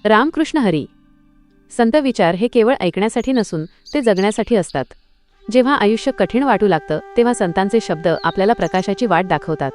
रामकृष्ण हरी. संत विचार हे केवळ ऐकण्यासाठी नसून ते जगण्यासाठी असतात. जेव्हा आयुष्य कठीण वाटू लागतं तेव्हा संतांचे शब्द आपल्याला प्रकाशाची वाट दाखवतात.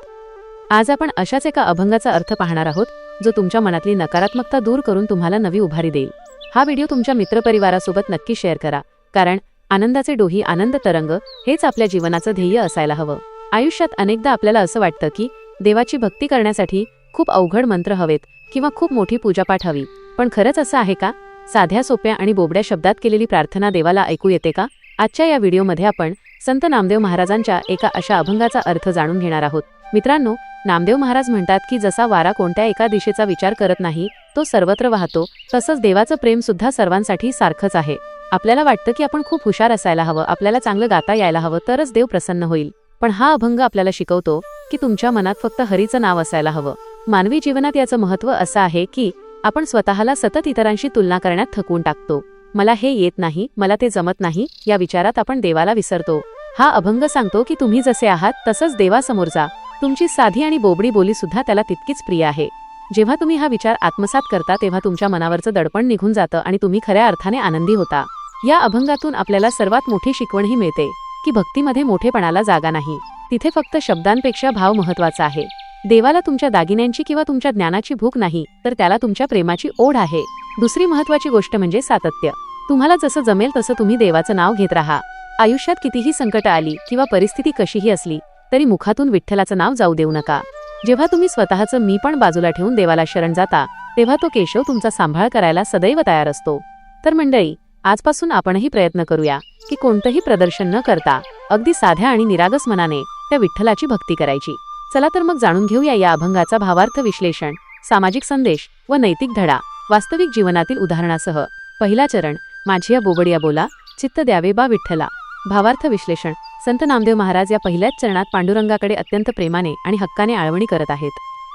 आज आपण अशाच एका अभंगाचा अर्थ पाहणार आहोत जो तुमच्या मनातली नकारात्मकता दूर करून तुम्हाला नवी उभारी देईल. हा व्हिडिओ तुमच्या मित्रपरिवारासोबत नक्की शेअर करा, कारण आनंदाचे डोही आनंद तरंग हेच आपल्या जीवनाचं ध्येय असायला हवं. आयुष्यात अनेकदा आपल्याला असं वाटतं की देवाची भक्ती करण्यासाठी खूप अवघड मंत्र हवेत किंवा खूप मोठी पूजापाठ हवी. पण खरंच असं आहे का? साध्या सोप्या आणि बोबड्या शब्दात केलेली प्रार्थना देवाला ऐकू येते का? आजच्या या व्हिडिओमध्ये आपण संत नामदेव महाराजांच्या एका अशा अभंगाचा अर्थ जाणून घेणार आहोत. मित्रांनो, नामदेव महाराज म्हणतात की जसा वारा कोणत्या एका दिशेचा विचार करत नाही, तो सर्वत्र वाहतो, तसंच देवाचं प्रेम सुद्धा सर्वांसाठी सारखंच आहे. आपल्याला वाटतं की आपण खूप हुशार असायला हवं, आपल्याला चांगलं गाता यायला हवं, तरच देव प्रसन्न होईल. पण हा अभंग आपल्याला शिकवतो की तुमच्या मनात फक्त हरीचं नाव असायला हवं. मानवी जीवनात याचं महत्त्व असं आहे की आपण स्वतःला सतत इतरांशी तुलना करण्यात थकवून टाकतो. मला हे येत नाही, मला ते जमत नाही, या विचारात आपण देवाला विसरतो. हा अभंग सांगतो की तुम्ही जसे आहात तसंच देवासमोर जा. तुमची साधी आणि बोबडी बोली सुद्धा त्याला तितकीच प्रिय आहे. जेव्हा तुम्ही हा विचार आत्मसात करता तेव्हा तुमच्या मनावरचं दडपण निघून जातं आणि तुम्ही खऱ्या अर्थाने आनंदी होता. या अभंगातून आपल्याला सर्वात मोठी शिकवणही मिळते की भक्तीमध्ये मोठेपणाला जागा नाही, तिथे फक्त शब्दांपेक्षा भाव महत्त्वाचा आहे. देवाला तुमच्या दागिन्यांची किंवा तुमच्या ज्ञानाची भूक नाही, तर त्याला तुमच्या प्रेमाची ओढ आहे. दुसरी महत्त्वाची गोष्ट म्हणजे सातत्य. तुम्हाला जसं जमेल तसं तुम्ही देवाचं नाव घेत राहा. आयुष्यात कितीही संकट आली किंवा परिस्थिती कशीही असली तरी मुखातून विठ्ठलाचं नाव जाऊ देऊ नका. जेव्हा तुम्ही स्वतःचं मी पण बाजूला ठेवून देवाला शरण जाता तेव्हा तो केशव तुमचा सांभाळ करायला सदैव तयार असतो. तर मंडळी, आजपासून आपणही प्रयत्न करूया की कोणतंही प्रदर्शन न करता अगदी साध्या आणि निरागस मनाने त्या विठ्ठलाची भक्ती करायची. चला तर मग जाणून घेऊया या अभंगाचा भावार्थ विश्लेषण, सामाजिक संदेश व नैतिक धडा वास्तविक जीवनातील उदाहरणासह. पहिला चरण, माझी या बोबडिया बोला, चित्त द्यावे बा विठ्ठला. भावार्थ विश्लेषण. संत नामदेव महाराज या पहिल्याच चरणात पांडुरंगाकडे अत्यंत प्रेमाने आणि हक्काने आळवणी करत आहेत.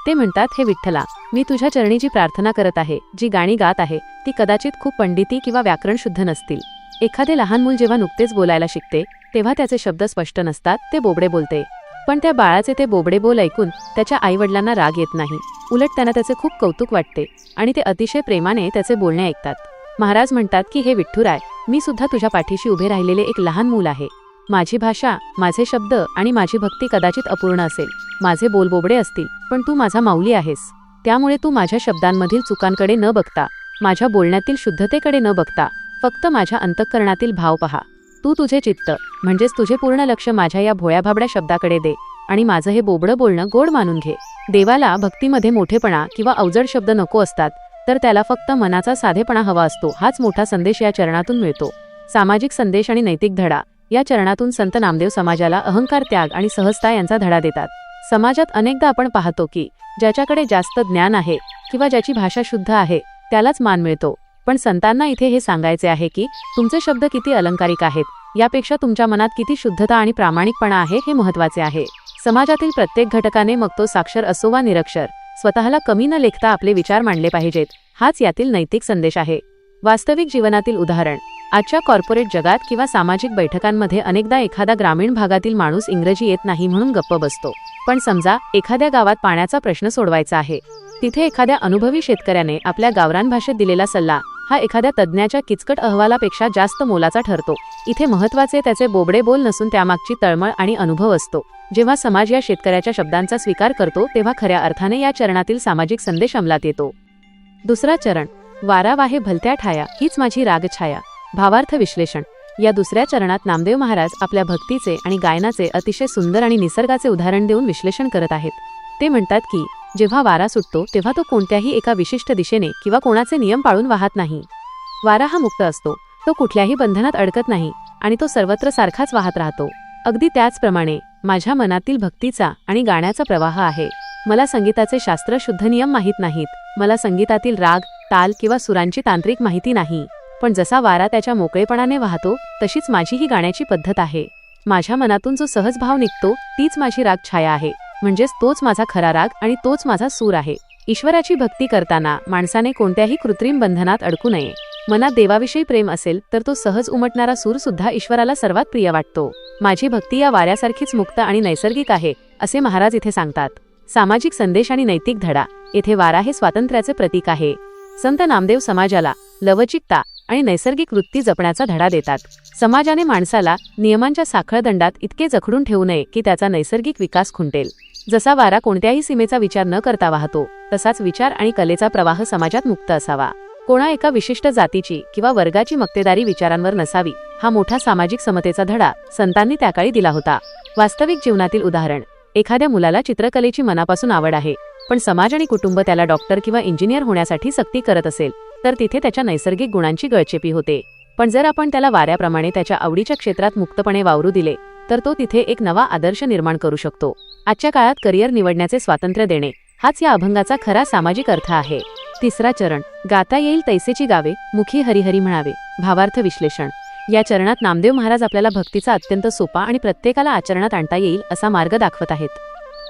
ते म्हणतात, हे विठ्ठला, मी तुझ्या चरणी जी प्रार्थना करत आहे, जी गाणी गात आहे, ती कदाचित खूप पंडिती किंवा व्याकरण शुद्ध नसतील. एखादे लहान मूल जेव्हा नुकतेच बोलायला शिकते तेव्हा त्याचे शब्द स्पष्ट नसतात, ते बोबडे बोलते. पण त्या बाळाचे ते बोबडे बोल ऐकून त्याच्या आईवडिलांना राग येत नाही, उलट त्यांना त्याचे खूप कौतुक वाटते आणि ते अतिशय प्रेमाने त्याचे बोलणे ऐकतात. महाराज म्हणतात की हे विठ्ठुराय, मी सुद्धा तुझ्या पाठीशी उभे राहिलेले एक लहान मूल आहे. माझी भाषा, माझे शब्द आणि माझी भक्ती कदाचित अपूर्ण असेल, माझे बोल बोबडे असतील, पण तू माझा माऊली आहेस. त्यामुळे तू माझ्या शब्दांमधील चुकांकडे न बघता, माझ्या बोलण्यातील शुद्धतेकडे न बघता फक्त माझ्या अंतःकरणातील भाव पहा. तू तुझे चित्त म्हणजेच तुझे पूर्ण लक्ष माझ्या या भोळ्याभाबड्या शब्दाकडे दे आणि माझं हे बोबडं बोलणं गोड मानून घे. देवाला भक्तीमध्ये मोठेपणा किंवा अवजड शब्द नको असतात, तर त्याला फक्त मनाचा साधेपणा हवा असतो. हाच मोठा संदेश या चरणातून मिळतो. सामाजिक संदेश आणि नैतिक धडा. या चरणातून संत नामदेव समाजाला अहंकार, त्याग आणि सहजता यांचा धडा देतात. समाजात अनेकदा आपण पाहतो की ज्याच्याकडे जास्त ज्ञान आहे किंवा ज्याची भाषा शुद्ध आहे त्यालाच मान मिळतो. पण संतांना इथे हे सांगायचे आहे की तुमचे शब्द किती अलंकारिक आहेत यापेक्षा तुमच्या मनात किती शुद्धता आणि प्रामाणिकपणा आहे हे महत्त्वाचे आहे. समाजातील प्रत्येक घटकाने, मग तो साक्षर असो वा निरक्षर, स्वतःला कमी न लेखता आपले विचार मांडले पाहिजेत. हाच यातील नैतिक संदेश आहे. वास्तविक जीवनातील उदाहरण. आजच्या कॉर्पोरेट जगात किंवा सामाजिक बैठकांमध्ये अनेकदा एखादा ग्रामीण भागातील माणूस इंग्रजी येत नाही म्हणून गप्प बसतो. पण समजा एखाद्या गावात पाण्याचा प्रश्न सोडवायचा आहे. तिथे एखाद्या अनुभवी शेतकऱ्याने आपल्या गावरान भाषेत दिलेला सल्ला हा एखाद्या तज्ज्ञाच्या किचकट अहवालापेक्षा जास्त मोलाचा ठरतो. इथे महत्त्वाचे त्याचे बोबडे बोल नसून त्यामागची तळमळ आणि अनुभव असतो. जेव्हा समाज या शेतकऱ्याच्या शब्दांचा स्वीकार करतो तेव्हा खऱ्या अर्थाने या चरणातील सामाजिक संदेश अंमलात येतो. दुसरा चरण, वारा वाहे भलत्या ठाया, हीच माझी रागछाया. भावार्थ विश्लेषण. या दुसऱ्या चरणात नामदेव महाराज आपल्या भक्तीचे आणि गायनाचे अतिशय सुंदर आणि निसर्गाचे उदाहरण देऊन विश्लेषण करत आहेत. ते म्हणतात की जेव्हा वारा सुटतो तेव्हा तो कोणत्याही एका विशिष्ट दिशेने किंवा कोणाचे नियम पाळून वाहत नाही. वारा हा मुक्त असतो, तो कुठल्याही बंधनात अडकत नाही आणि तो सर्वत्र सारखाच वाहत राहतो. अगदी त्याचप्रमाणे माझ्या मनातील भक्तीचा आणि गाण्याचा प्रवाह आहे. मला संगीताचे शास्त्र शुद्ध नियम माहीत नाहीत, मला संगीतातील राग, ताल किंवा सुरांची तांत्रिक माहिती नाही. पण जसा वारा त्याच्या मोकळेपणाने वाहतो तशीच माझी ही गाण्याची पद्धत आहे. माझ्या मनातून जो सहज भाव निघतो तीच माझी राग छाया आहे, म्हणजेच तोच माझा खरा राग आणि तोच माझा सूर आहे. ईश्वराची भक्ती करताना माणसाने कोणत्याही कृत्रिम बंधनात अडकू नये. मनात देवाविषयी प्रेम असेल तर तो सहज उमटणारा सूर सुद्धा ईश्वराला सर्वात प्रिय वाटतो. माझी भक्ती या वाऱ्यासारखीच मुक्त आणि नैसर्गिक आहे, असे महाराज इथे सांगतात. सामाजिक संदेश आणि नैतिक धडा. येथे वारा हे स्वातंत्र्याचे प्रतीक आहे. संत नामदेव समाजाला लवचिकता आणि नैसर्गिक वृत्ती जपण्याचा धडा देतात. समाजाने माणसाला नियमांच्या साखळदंडात इतके जखडून ठेवू नये की त्याचा नैसर्गिक विकास खुंटेल. जसा वारा कोणत्याही सीमेचा विचार न करता वाहतो, तसाच विचार आणि कलेचा प्रवाह समाजात मुक्त असावा. कोणा एका विशिष्ट जातीची किंवा वर्गाची मक्तेदारी विचारांवर नसावी, हा मोठा सामाजिक समतेचा धडा संतांनी त्याकाळी दिला होता. वास्तविक जीवनातील उदाहरण: एखाद्या मुलाला चित्रकलेची मनापासून आवड आहे, पण समाज आणि कुटुंब त्याला डॉक्टर किंवा इंजिनियर होण्यासाठी सक्ती करत असेल, तर तिथे त्याच्या नैसर्गिक गुणांची गळचेपी होते. पण जर आपण त्याला वाऱ्याप्रमाणे त्याच्या आवडीच्या क्षेत्रात मुक्तपणे वावरू दिले, तर तो तिथे एक नवा आदर्श निर्माण करू शकतो. आजच्या काळात करिअर निवडण्याचे स्वातंत्र्य देणे, हाच या अभंगाचा खरा सामाजिक अर्थ आहे. तिसरा चरण: गाता येईल तैसेची गावे, मुखी हरिहरी म्हणावे. भावार्थ विश्लेषण: या चरणात नामदेव महाराज आपल्याला भक्तीचा अत्यंत सोपा आणि प्रत्येकाला आचरणात आणता येईल असा मार्ग दाखवत आहेत.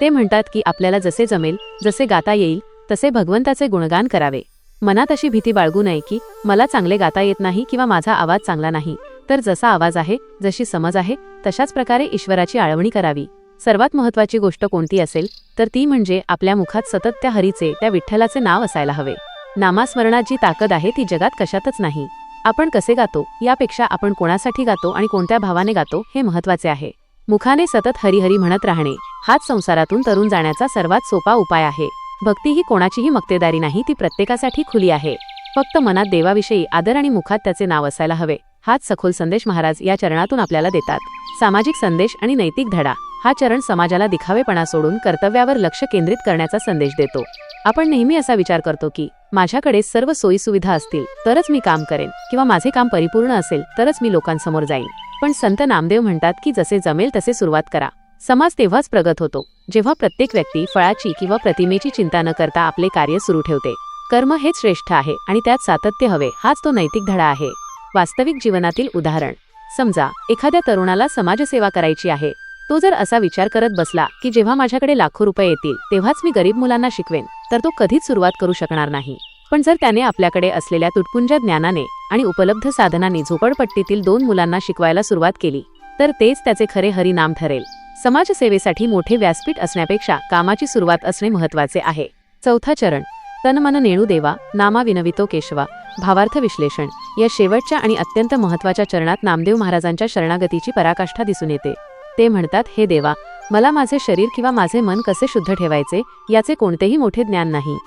ते म्हणतात की आपल्याला जसे जमेल, जसे गाता येईल, तसे भगवंताचे गुणगान करावे. मनात अशी भीती बाळगू नये की मला चांगले गाता येत नाही किंवा माझा आवाज चांगला नाही, तर जसा आवाज आहे, जशी समज आहे, तशाच प्रकारे ईश्वराची आळवणी करावी. सर्वात महत्त्वाची गोष्ट कोणती असेल तर ती म्हणजे आपल्या मुखात सतत त्या हरीचे, त्या विठ्ठलाचे नाव असायला हवे. नामस्मरणात जी ताकद आहे ती जगात कशातच नाही. आपण कसे गातो यापेक्षा आपण कोणासाठी गातो आणि कोणत्या भावाने गातो हे महत्त्वाचे आहे. मुखाने सतत हरिहरी म्हणत राहणे, हाच संसारातून तरुण जाण्याचा सर्वात सोपा उपाय आहे. भक्ती ही कोणाचीही मक्तेदारी नाही, ती प्रत्येकासाठी खुली आहे. फक्त मनात देवाविषयी आदर आणि मुखात त्याचे नाव असायला हवे. हाच सखोल संदेश महाराज या चरणातून आपल्याला देतात. सामाजिक संदेश आणि नैतिक धडा: हा चरण समाजाला दिखावेपणा सोडून कर्तव्यावर लक्ष केंद्रित करण्याचा संदेश देतो. आपण नेहमी असा विचार करतो की माझ्याकडे सर्व सोयीसुविधा असतील तरच मी काम करेन, किंवा माझे काम परिपूर्ण असेल तरच मी लोकांसमोर जाईन. पण संत नामदेव म्हणतात की जसे जमेल तसे सुरुवात करा. समाज तेव्हाच प्रगत होतो जेव्हा प्रत्येक व्यक्ती फळाची किंवा प्रतिमेची चिंता न करता आपले कार्य सुरू ठेवते. कर्म हेच श्रेष्ठ आहे आणि त्यात सातत्य हवे, हाच तो नैतिक धडा आहे. वास्तविक जीवनातील उदाहरण: समजा एखाद्या तरुणाला समाजसेवा करायची आहे. तो जर असा विचार करत बसला की जेव्हा माझ्याकडे लाखो रुपये येतील तेव्हाच मी गरीब मुलांना शिकवेन, तर तो कधीच सुरुवात करू शकणार नाही. पण जर त्याने आपल्याकडे असलेल्या तुटपुंज ज्ञानाने आणि उपलब्ध साधनांनी झोपडपट्टीतील 2 मुलांना शिकवायला सुरुवात केली, तर तेच त्याचे खरे हरिनाम ठरेल. समाजसेवेसाठी मोठे व्यासपीठ असण्यापेक्षा कामाची सुरुवात असणे महत्त्वाचे आहे. चौथा चरण: तन मन नेणू देवा, नामा विनवितो केशवा. भावार्थ विश्लेषण: या शेवटच्या आणि अत्यंत महत्त्वाच्या चरणात नामदेव महाराजांच्या शरणागतीची पराकाष्ठा दिसून येते. ते म्हणतात, हे देवा, मला माझे शरीर किंवा माझे मन कसे शुद्ध ठेवायचे याचे कोणतेही मोठे ज्ञान नाही.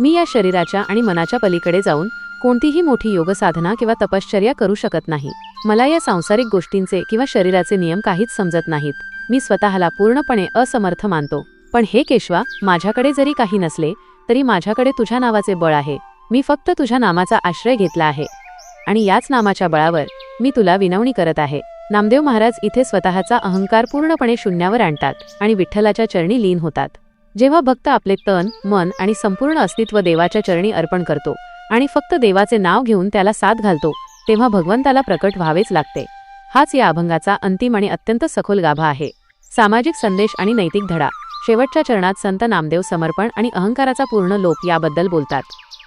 मी या शरीराच्या आणि मनाच्या पलीकडे जाऊन कोणतीही मोठी योगसाधना किंवा तपश्चर्या करू शकत नाही. मला या सांसारिक गोष्टींचे किंवा शरीराचे नियम काहीच समजत नाहीत. मी स्वतःला पूर्णपणे असमर्थ मानतो. पण हे केशवा, माझ्याकडे जरी काही नसले तरी माझ्याकडे तुझ्या नावाचे बळ आहे. मी फक्त तुझ्या नामाचा आश्रय घेतला आहे आणि याच नामाच्या बळावर मी तुला विनवणी करत आहे. नामदेव महाराज इथे स्वतःचा अहंकार पूर्णपणे शून्यावर आणतात आणि विठ्ठलाच्या चरणी लीन होतात. जेव्हा भक्त आपले तन, मन आणि संपूर्ण अस्तित्व देवाच्या चरणी अर्पण करतो आणि फक्त देवाचे नाव घेऊन त्याला साथ घालतो, तेव्हा भगवंताला प्रकट व्हावेच लागते. हाच या अभंगाचा अंतिम आणि अत्यंत सखोल गाभा आहे. सामाजिक संदेश आणि नैतिक धडा: शेवटच्या चरणात संत नामदेव समर्पण आणि अहंकाराचा पूर्ण लोप याबद्दल बोलतात.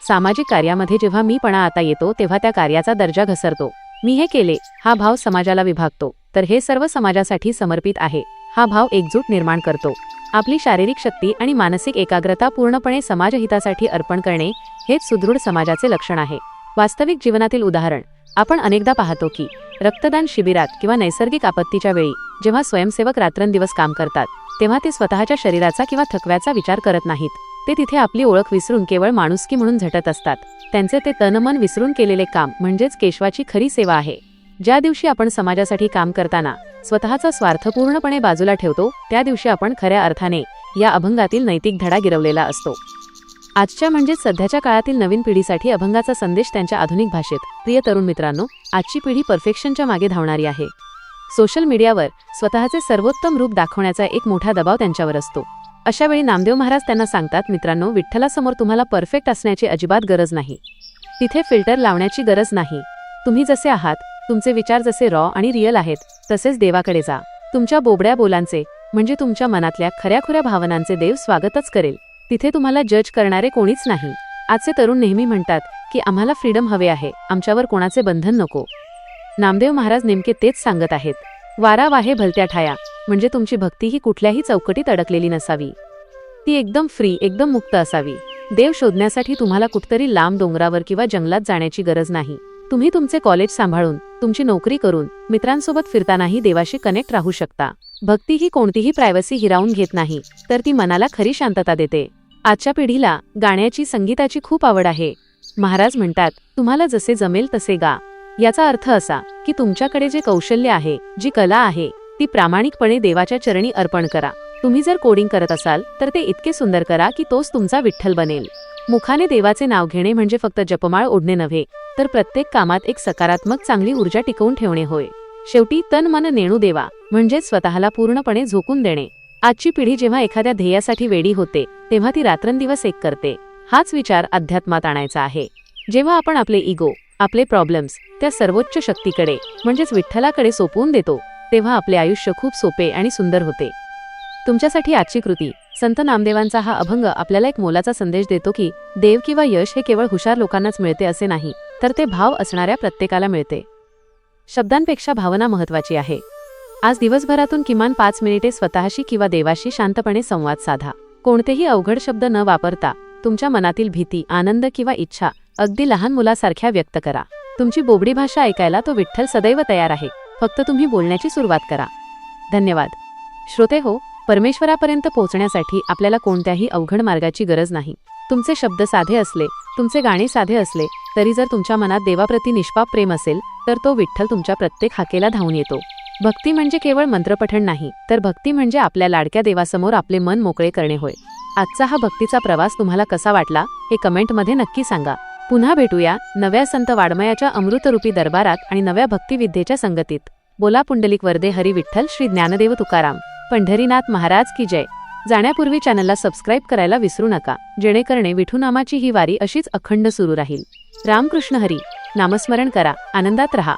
सामाजिक कार्यामध्ये जेव्हा मीपणा आता येतो तेव्हा त्या कार्याचा दर्जा घसरतो. मी हे केले हा भाव समाजाला विभागतो, तर हे सर्व समाजासाठी समर्पित आहे हा भाव एकजूट निर्माण करतो. आपली शारीरिक शक्ती आणि मानसिक एकाग्रता पूर्णपणे समाजहितासाठी अर्पण करणे हेच सुदृढ समाजाचे लक्षण आहे. वास्तविक जीवनातील उदाहरण: आपण अनेकदा पाहतो की रक्तदान शिबिरात किंवा नैसर्गिक आपत्तीच्या वेळी जेव्हा स्वयंसेवक रात्रंदिवस काम करतात, तेव्हा ते स्वतःच्या शरीराचा किंवा थकव्याचा विचार करत नाहीत. ते तिथे आपली ओळख विसरून केवळ माणुसकी म्हणून झटत असतात. त्यांचे ते तनमन विसरून केलेले काम म्हणजेच केशवाची खरी सेवा आहे. ज्या दिवशी आपण समाजासाठी काम करताना स्वतःचा स्वार्थ पूर्णपणे बाजूला ठेवतो, त्या दिवशी आपण खऱ्या अर्थाने या अभंगातील नैतिक धडा गिरवलेला असतो. आजच्या म्हणजेच सध्याच्या काळातील नवीन पिढीसाठी अभंगाचा संदेश त्यांच्या आधुनिक भाषेत: प्रिय तरुण मित्रांनो, आजची पिढी परफेक्शनच्या मागे धावणारी आहे. सोशल मीडियावर स्वतःचे सर्वोत्तम रूप दाखवण्याचा एक मोठा दबाव त्यांच्यावर असतो. अशा वेळी नामदेव महाराज त्यांना सांगतात, मित्रांनो, विठ्ठलासमोर तुम्हाला परफेक्ट असण्याची अजिबात गरज नाही. तिथे फिल्टर लावण्याची गरज नाही. तुम्ही जसे आहात, तुमचे विचार जसे रॉ आणि रिअल आहेत, तसेच देवाकडे जा. तुमच्या बोबड्या बोलांचे म्हणजे तुमच्या मनातल्या खऱ्याखुऱ्या भावनांचे देव स्वागतच करेल. तिथे तुम्हाला जज करणारे कोणीच नाही. आजचे तरुण नेहमी म्हणतात की आम्हाला फ्रीडम हवे आहे, आमच्यावर कोणाचे बंधन नको. नामदेव महाराज नेमके तेच सांगत आहेत. वारा वाहे भलत्या ठाया म्हणजे तुमची भक्ती ही कुठल्याही चौकटीत अडकलेली नसावी. ती एकदम फ्री, एकदम मुक्त असावी. देव शोधण्यासाठी तुम्हाला कुठतरी लांब डोंगरावर किंवा जंगलात जाण्याची गरज नाही. तुम्ही तुमचे कॉलेज सांभाळून, तुमची नोकरी करून, मित्रांसोबत फिरतानाही देवाशी कनेक्ट राहू शकता. भक्ती ही कोणतीही प्रायव्हसी हिरावून घेत नाही, तर ती मनाला खरी शांतता देते. आजच्या पिढीला गाण्याची, संगीताची खूप आवड आहे. महाराज म्हणतात, तुम्हाला जसे जमेल तसे गा. याचा अर्थ असा की तुमच्याकडे जे कौशल्य आहे, जी कला आहे, ती प्रामाणिकपणे देवाच्या चरणी अर्पण करा. तुम्ही जर कोडिंग करत असाल तर ते इतके सुंदर करा की तोच तुमचा विठ्ठल बनेल. मुखाने देवाचे नाव घेणे म्हणजे फक्त जपमाळ ओढणे नव्हे, तर प्रत्येक कामात एक सकारात्मक चांगली ऊर्जा टिकवून ठेवणे होय. शेवटी तन मन नेणू देवा म्हणजे स्वतःला पूर्णपणे झोकून देणे. आजची पिढी जेव्हा एखाद्या ध्येयासाठी वेडी होते तेव्हा ती रात्रंदिवस एक करते. हाच विचार अध्यात्मात आणायचा आहे. जेव्हा आपण आपले इगो, आपले प्रॉब्लेम्स त्या सर्वोच्च शक्तीकडे म्हणजेच विठ्ठलाकडे सोपवून देतो, तेव्हा आपले आयुष्य खूप सोपे आणि सुंदर होते. तुमच्यासाठी आजची कृती. संत नामदेवांचा हा अभंग आपल्याला एक मोलाचा संदेश देतो की देव किंवा यश हे केवळ हुशार लोकांनाच मिळते असे नाही, तर ते भाव असणाऱ्या प्रत्येकाला मिळते. शब्दांपेक्षा भावना महत्त्वाची आहे. आज दिवसभरातून किमान 5 मिनिटे स्वतःशी किंवा देवाशी शांतपणे संवाद साधा. कोणतेही अवघड शब्द न वापरता तुमच्या मनातील भीती, आनंद किंवा इच्छा अगदी लहान मुलासारख्या व्यक्त करा. तुमची बोबडी भाषा ऐकायला तो विठ्ठल सदैव तयार आहे. फक्त तुम्ही बोलण्याची सुरुवात करा. धन्यवाद. श्रोते हो, परमेश्वरापर्यंत पोहोचण्यासाठी आपल्याला कोणत्याही अवघड मार्गाची गरज नाही. तुमचे शब्द साधे असले, तुमचे गाणे साधे असले, तरी जर तुमच्या मनात देवाप्रती निष्पाप प्रेम असेल, तर तो विठ्ठल तुमच्या प्रत्येक हाकेला धावून येतो. भक्ती म्हणजे केवळ मंत्रपठण नाही, तर भक्ती म्हणजे आपल्या लाडक्या देवासमोर आपले मन मोकळे करणे होय. आजचा हा भक्तीचा प्रवास तुम्हाला कसा वाटला हे कमेंटमध्ये नक्की सांगा. पुन्हा भेटूया नव्या संत वाड्मयाच्या अमृतरूपी दरबारात आणि नव्या भक्तिविद्येच्या संगतीत. बोला पुंडलिक वरदे हरी विठ्ठल श्री ज्ञानदेव तुकाराम. पंढरीनाथ महाराज की जय. जाण्यापूर्वी चॅनलला सबस्क्राईब करायला विसरू नका, जेणेकरणे विठुनामाची ही वारी अशीच अखंड सुरू राहील. रामकृष्ण हरी. नामस्मरण करा, आनंदात रहा.